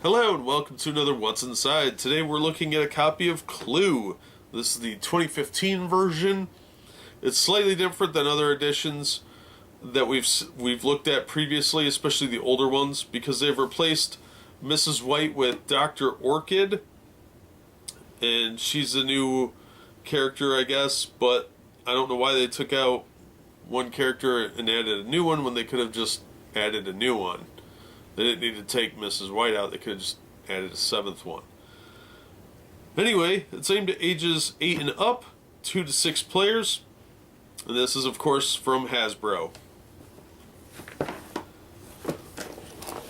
Hello and welcome to another What's Inside. Today we're looking at a copy of Clue. This is the 2015 version. It's slightly different than other editions that we've looked at previously, especially the older ones, because they've replaced Mrs. White with Dr. Orchid, and she's a new character, I guess, but I don't know why they took out one character and added a new one when they could have just added a new one. They didn't need to take Mrs. White out. They could have just added a seventh one. Anyway, it's aimed at ages 8 and up, 2 to 6 players. And this is, of course, from Hasbro.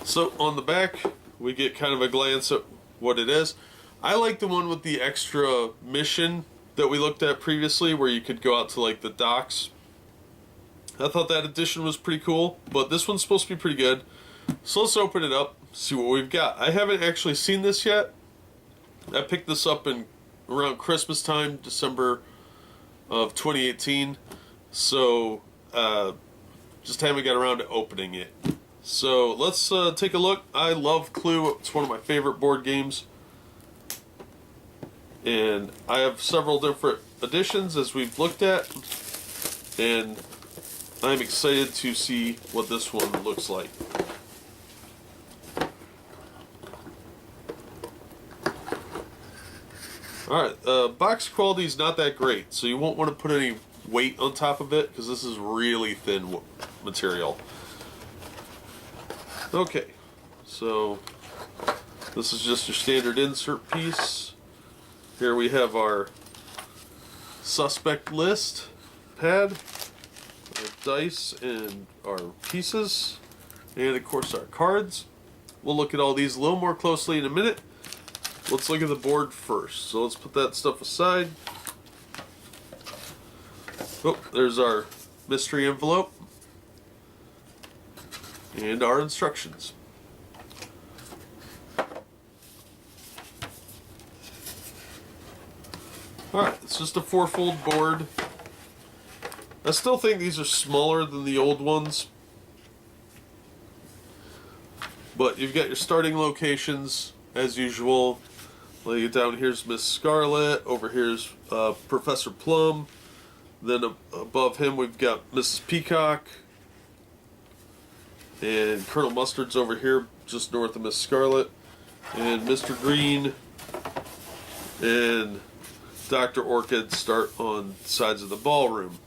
So, on the back, we get kind of a glance at what it is. I like the one with the extra mission that we looked at previously, where you could go out to, like, the docks. I thought that edition was pretty cool, but this one's supposed to be pretty good. So let's open it up, see what we've got. I haven't actually seen this yet. I picked this up in around Christmas time, December of 2018. So just haven't got around to opening it. So let's take a look. I love Clue. It's one of my favorite board games. And I have several different editions as we've looked at. And I'm excited to see what this one looks like. Alright, box quality is not that great, so you won't want to put any weight on top of it, because this is really thin material. Okay, so this is just your standard insert piece. Here we have our suspect list pad, our dice and our pieces, and of course our cards. We'll look at all these a little more closely in a minute. Let's look at the board first. So let's put that stuff aside. Oh, there's our mystery envelope. And our instructions. Alright, it's just a 4-fold board. I still think these are smaller than the old ones. But you've got your starting locations, as usual. Lay it down, here's Miss Scarlet, over here's Professor Plum, then above him we've got Mrs. Peacock, and Colonel Mustard's over here just north of Miss Scarlet, and Mr. Green and Dr. Orchid start on sides of the ballroom.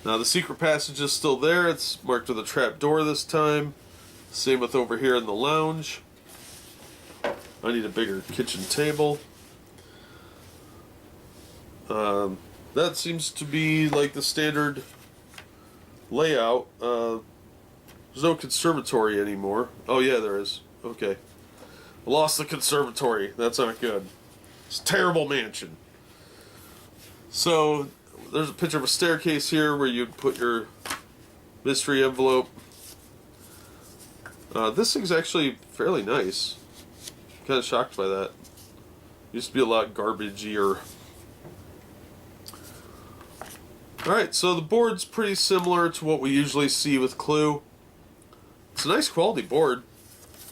Now the secret passage is still there. It's marked with a trap door this time. Same with over here in the lounge. I need a bigger kitchen table. That seems to be like the standard layout. There's no conservatory anymore. Oh yeah, there is. Okay. I lost the conservatory. That's not good. It's a terrible mansion. So, there's a picture of a staircase here where you'd put your mystery envelope. This thing's actually fairly nice. Kind of shocked by that. Used to be a lot garbagier. Alright, so the board's pretty similar to what we usually see with Clue. It's a nice quality board.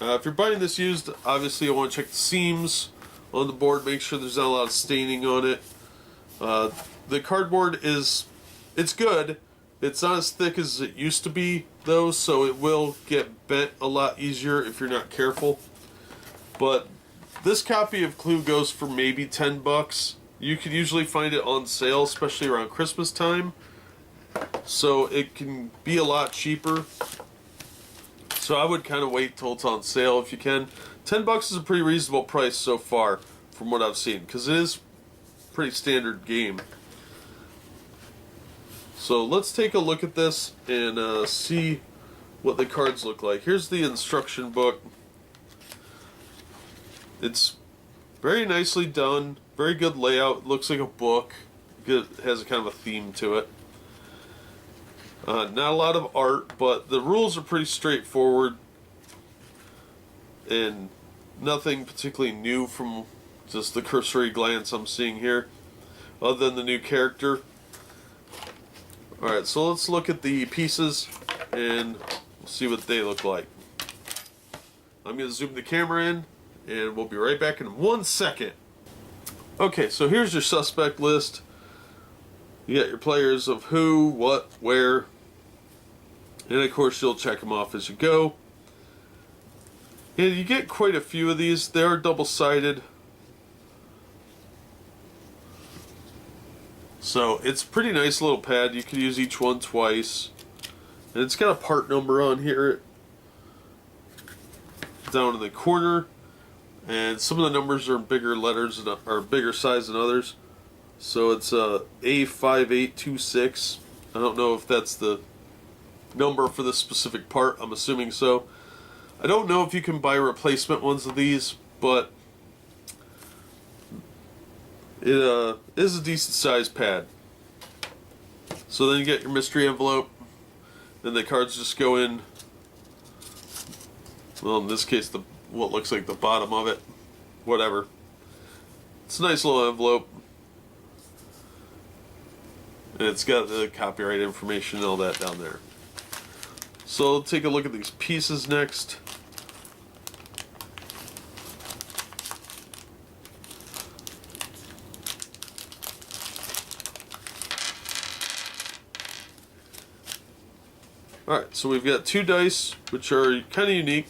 If you're buying this used, obviously you want to check the seams on the board, make sure there's not a lot of staining on it. The cardboard it's good. It's not as thick as it used to be, though, so it will get bent a lot easier if you're not careful. But this copy of Clue goes for maybe $10. You can usually find it on sale, especially around Christmas time. So it can be a lot cheaper. So I would kind of wait till it's on sale if you can. $10 is a pretty reasonable price so far from what I've seen, because it is a pretty standard game. So let's take a look at this and see what the cards look like. Here's the instruction book. It's very nicely done, very good layout. It looks like a book. It has a kind of a theme to it. Not a lot of art, but the rules are pretty straightforward and nothing particularly new from just the cursory glance I'm seeing here, other than the new character. Alright, so let's look at the pieces and see what they look like. I'm going to zoom the camera in, and we'll be right back in 1 second. Okay, so here's your suspect list. You got your players of who, what, where, and of course you'll check them off as you go. And you get quite a few of these. They are double-sided. So it's a pretty nice little pad. You can use each one twice. And it's got a part number on here down in the corner. And some of the numbers are bigger letters, or bigger size than others. So it's A5826. I don't know if that's the number for the specific part. I'm assuming so. I don't know if you can buy replacement ones of these, but it is a decent sized pad. So then you get your mystery envelope, and the cards just go in, well, in this case, what looks like the bottom of it. Whatever. It's a nice little envelope. And it's got the copyright information and all that down there. So let's take a look at these pieces next. Alright, so we've got 2 dice, which are kind of unique.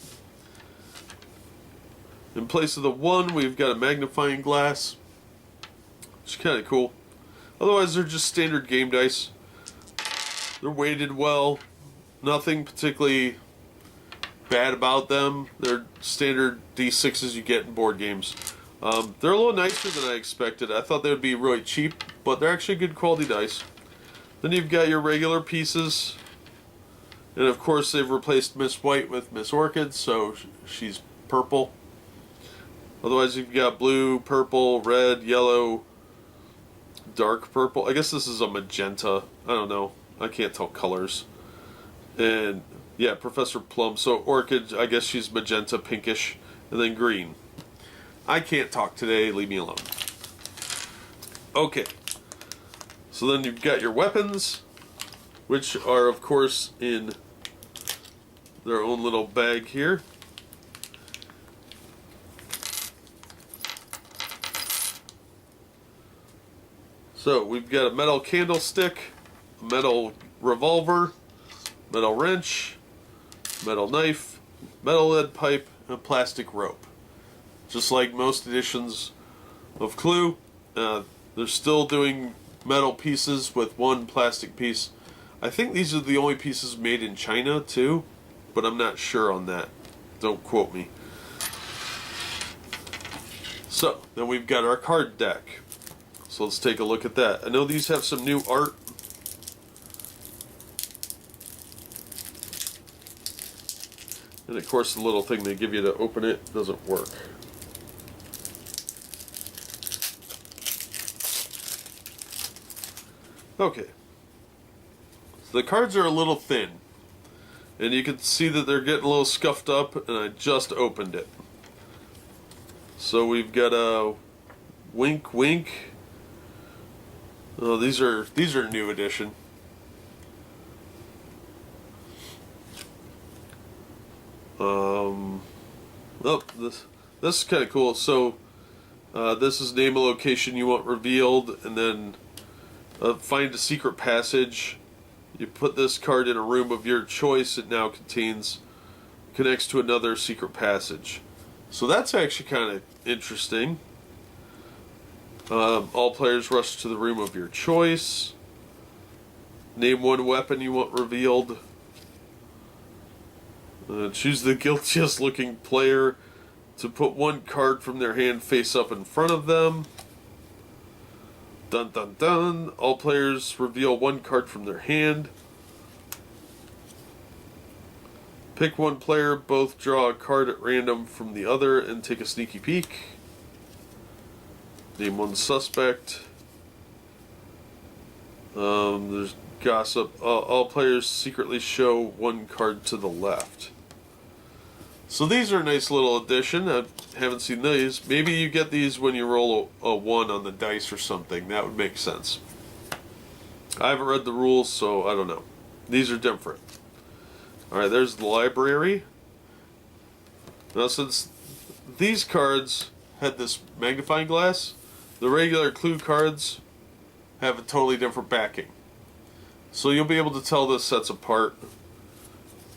In place of the 1, we've got a magnifying glass, which is kind of cool. Otherwise, they're just standard game dice. They're weighted well. Nothing particularly bad about them. They're standard D6s you get in board games. They're a little nicer than I expected. I thought they would be really cheap, but they're actually good quality dice. Then you've got your regular pieces. And of course they've replaced Miss White with Miss Orchid, so she's purple. Otherwise you've got blue, purple, red, yellow, dark purple. I guess this is a magenta. I don't know. I can't tell colors. And yeah, Professor Plum. So Orchid, I guess she's magenta, pinkish, and then green. I can't talk today. Leave me alone. Okay. So then you've got your weapons, which are, of course, in their own little bag here. So we've got a metal candlestick, a metal revolver, metal wrench, metal knife, metal lead pipe, and a plastic rope. Just like most editions of Clue, they're still doing metal pieces with one plastic piece. I think these are the only pieces made in China too, but I'm not sure on that. Don't quote me. So, then we've got our card deck. So let's take a look at that. I know these have some new art. And of course the little thing they give you to open it doesn't work. Okay. So the cards are a little thin. And you can see that they're getting a little scuffed up, and I just opened it. So we've got a Wink Wink. Oh, these are new edition. Oh, this is kind of cool. So this is name a location you want revealed, and then find a secret passage. You put this card in a room of your choice. It now connects to another secret passage. So that's actually kind of interesting. All players rush to the room of your choice. Name one weapon you want revealed. Choose the guiltiest looking player to put one card from their hand face up in front of them. Dun dun dun. All players reveal one card from their hand. Pick one player, both draw a card at random from the other and take a sneaky peek. Name one suspect. There's gossip. All players secretly show one card to the left. So these are a nice little addition. I haven't seen these. Maybe you get these when you roll a 1 on the dice or something. That would make sense. I haven't read the rules, so I don't know. These are different. Alright, there's the library. Now, since these cards had this magnifying glass, the regular Clue cards have a totally different backing. So you'll be able to tell the sets apart.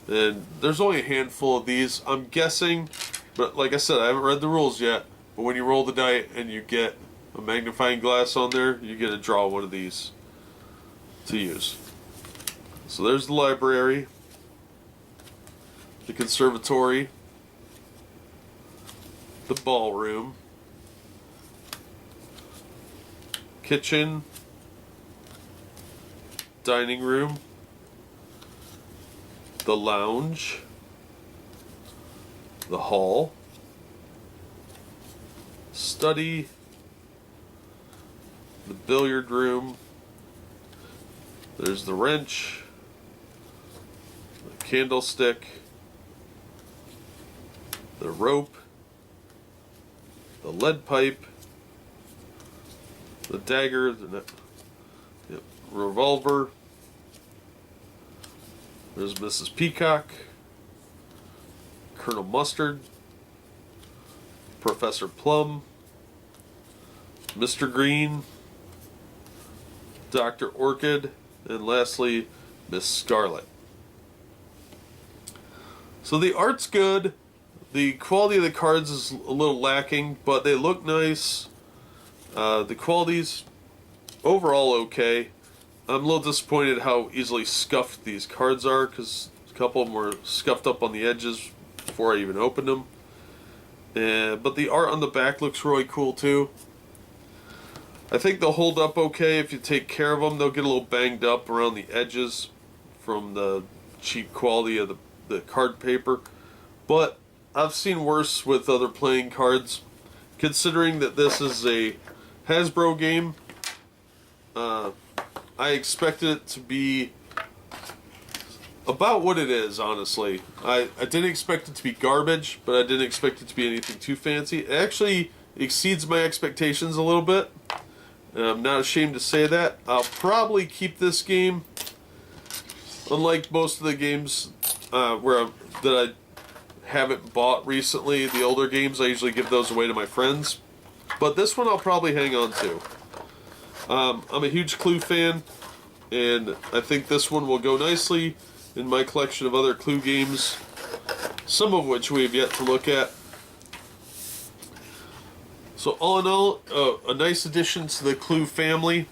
And there's only a handful of these, I'm guessing. But like I said, I haven't read the rules yet. But when you roll the die and you get a magnifying glass on there, you get to draw one of these to use. So there's the library, the conservatory, the ballroom, kitchen, dining room, the lounge, the hall, study, the billiard room, there's the wrench, the candlestick, the rope, the lead pipe, the dagger, the revolver. There's Mrs. Peacock, Colonel Mustard, Professor Plum, Mr. Green, Dr. Orchid, and lastly, Miss Scarlet. So the art's good. The quality of the cards is a little lacking, but they look nice. The quality's overall okay. I'm a little disappointed how easily scuffed these cards are, because a couple of them were scuffed up on the edges before I even opened them. But the art on the back looks really cool too. I think they'll hold up okay if you take care of them. They'll get a little banged up around the edges from the cheap quality of the card paper. But I've seen worse with other playing cards. Considering that this is a Hasbro game, I expected it to be about what it is, honestly. I didn't expect it to be garbage, but I didn't expect it to be anything too fancy. It actually exceeds my expectations a little bit. And I'm not ashamed to say that. I'll probably keep this game. Unlike most of the games that I haven't bought recently, the older games, I usually give those away to my friends. But this one I'll probably hang on to. I'm a huge Clue fan, and I think this one will go nicely in my collection of other Clue games, some of which we have yet to look at. So all in all, a nice addition to the Clue family.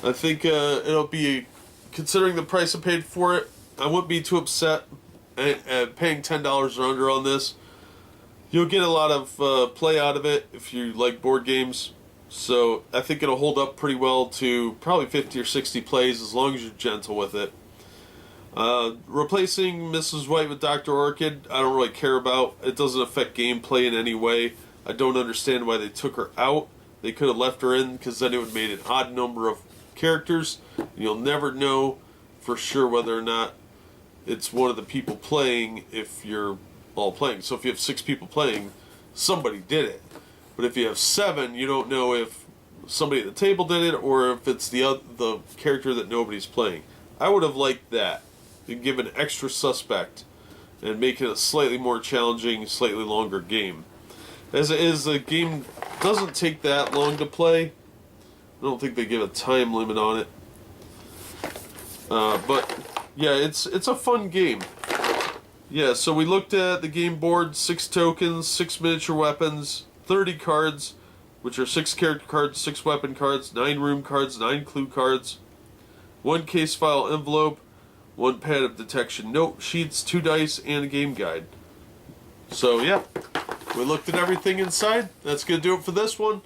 I think it'll be, considering the price I paid for it, I wouldn't be too upset at paying $10 or under on this. You'll get a lot of play out of it if you like board games. So I think it'll hold up pretty well to probably 50 or 60 plays as long as you're gentle with it. Replacing Mrs. White with Dr. Orchid, I don't really care about. It doesn't affect gameplay in any way. I don't understand why they took her out. They could have left her in, because then it would have made an odd number of characters. You'll never know for sure whether or not it's one of the people playing if you're all playing. So if you have 6 people playing, somebody did it. But if you have 7, you don't know if somebody at the table did it or if it's the character that nobody's playing. I would have liked that. You give an extra suspect and make it a slightly more challenging, slightly longer game. As it is, the game doesn't take that long to play. I don't think they give a time limit on it. But yeah, it's a fun game. Yeah, so we looked at the game board: 6 tokens, 6 miniature weapons, 30 cards, which are 6 character cards, 6 weapon cards, 9 room cards, 9 clue cards, 1 case file envelope, 1 pad of detection note sheets, 2 dice, and a game guide. So yeah, we looked at everything inside. That's going to do it for this one.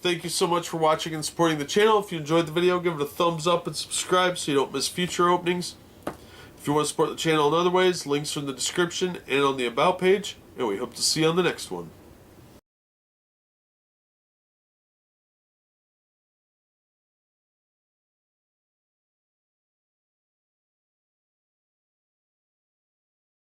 Thank you so much for watching and supporting the channel. If you enjoyed the video, give it a thumbs up and subscribe so you don't miss future openings. If you want to support the channel in other ways, links are in the description and on the About page, and we hope to see you on the next one.